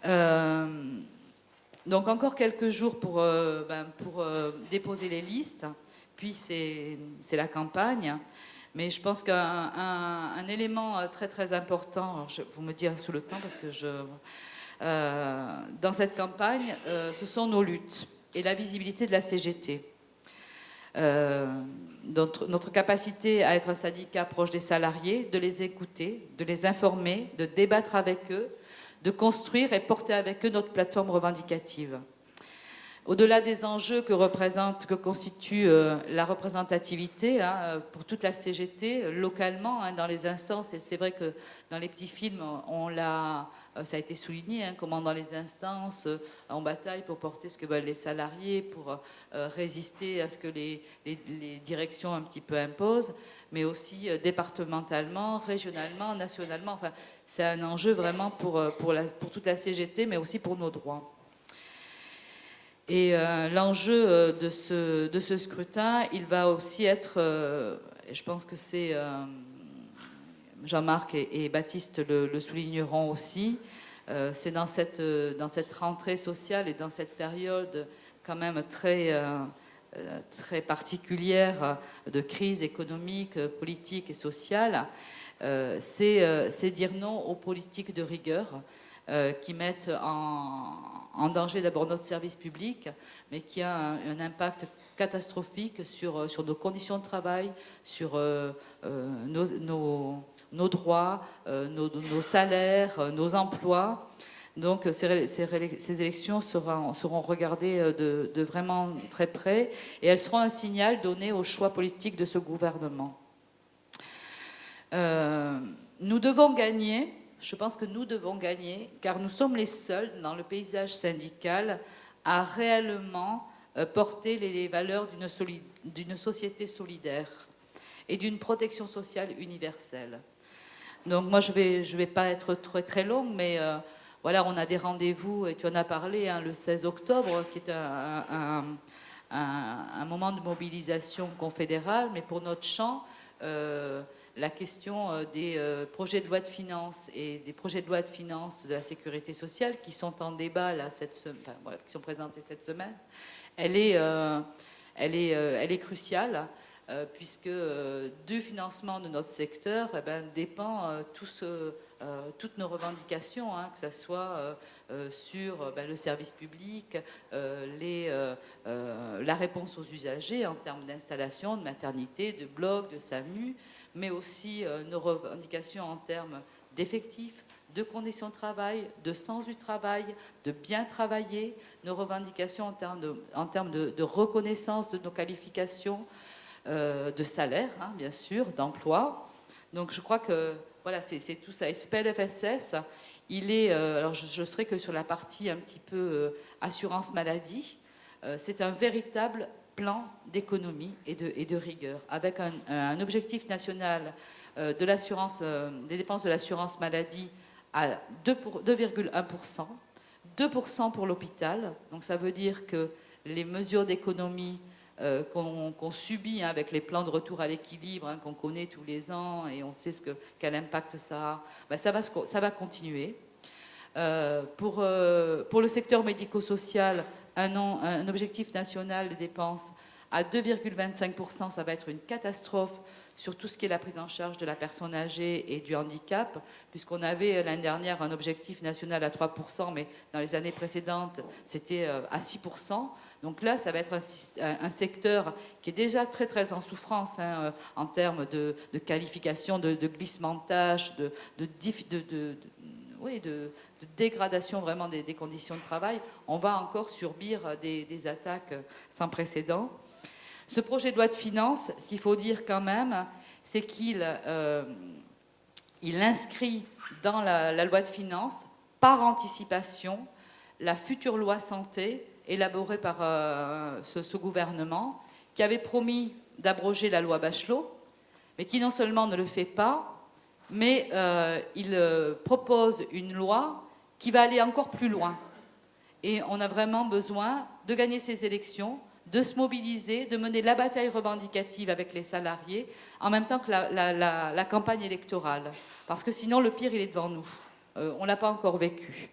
Euh, donc encore quelques jours pour déposer les listes, puis c'est la campagne. Mais je pense qu'un élément très très important, alors vous me direz sous le temps parce que dans cette campagne, ce sont nos luttes et la visibilité de la CGT. Notre capacité à être un syndicat proche des salariés, de les écouter, de les informer, de débattre avec eux, de construire et porter avec eux notre plateforme revendicative. Au-delà des enjeux que constitue la représentativité pour toute la CGT, localement, dans les instances, et c'est vrai que dans les petits films, ça a été souligné, comment dans les instances, on bataille pour porter ce que veulent les salariés, pour résister à ce que les directions un petit peu imposent, mais aussi départementalement, régionalement, nationalement. Enfin, c'est un enjeu vraiment pour toute la CGT, mais aussi pour nos droits. Et l'enjeu de ce scrutin, il va aussi être, je pense que c'est Jean-Marc et Baptiste le souligneront aussi, c'est dans cette rentrée sociale et dans cette période quand même très particulière de crise économique, politique et sociale, c'est dire non aux politiques de rigueur qui mettent en danger d'abord notre service public, mais qui a un impact catastrophique sur nos conditions de travail, sur nos droits, nos salaires, nos emplois. Donc ces élections seront regardées de vraiment très près et elles seront un signal donné au choix politique de ce gouvernement. Nous devons gagner. Je pense que nous devons gagner, car nous sommes les seuls dans le paysage syndical à réellement porter les valeurs d'une société solidaire et d'une protection sociale universelle. Donc moi, je vais pas être très longue, mais voilà, on a des rendez-vous, et tu en as parlé, le 16 octobre, qui est un moment de mobilisation confédérale, mais pour notre champ, la question des projets de loi de finances et des projets de loi de finances de la sécurité sociale qui sont en débat là, qui sont présentés cette semaine, elle est cruciale puisque du financement de notre secteur dépend toutes nos revendications, que ce soit sur le service public, la réponse aux usagers en termes d'installation, de maternité, de blocs, de SAMU, mais aussi nos revendications en termes d'effectifs, de conditions de travail, de sens du travail, de bien travailler, nos revendications en termes de reconnaissance de nos qualifications, de salaire, bien sûr, d'emploi. Donc je crois que voilà, c'est tout ça. Et ce PLFSS, il est, alors je serai que sur la partie un petit peu assurance maladie, c'est un véritable plan d'économie et de rigueur, avec un objectif national de l'assurance, des dépenses de l'assurance maladie à 2,1%, 2% pour l'hôpital. Donc ça veut dire que les mesures d'économie qu'on subit avec les plans de retour à l'équilibre qu'on connaît tous les ans et on sait quel impact ça a, ça va continuer. Pour le secteur médico-social, un objectif national des dépenses à 2,25%, ça va être une catastrophe sur tout ce qui est la prise en charge de la personne âgée et du handicap, puisqu'on avait l'année dernière un objectif national à 3%, mais dans les années précédentes, c'était à 6%. Donc là, ça va être un secteur qui est déjà très très en souffrance en termes de qualification, de glissement de tâches, de dégradation vraiment des conditions de travail. On va encore subir des attaques sans précédent. Ce projet de loi de finances, ce qu'il faut dire quand même, c'est qu'il inscrit dans la loi de finances, par anticipation, la future loi santé élaborée par ce gouvernement, qui avait promis d'abroger la loi Bachelot, mais qui non seulement ne le fait pas, mais il propose une loi qui va aller encore plus loin. Et on a vraiment besoin de gagner ces élections, de se mobiliser, de mener la bataille revendicative avec les salariés, en même temps que la campagne électorale. Parce que sinon, le pire, il est devant nous. On ne l'a pas encore vécu.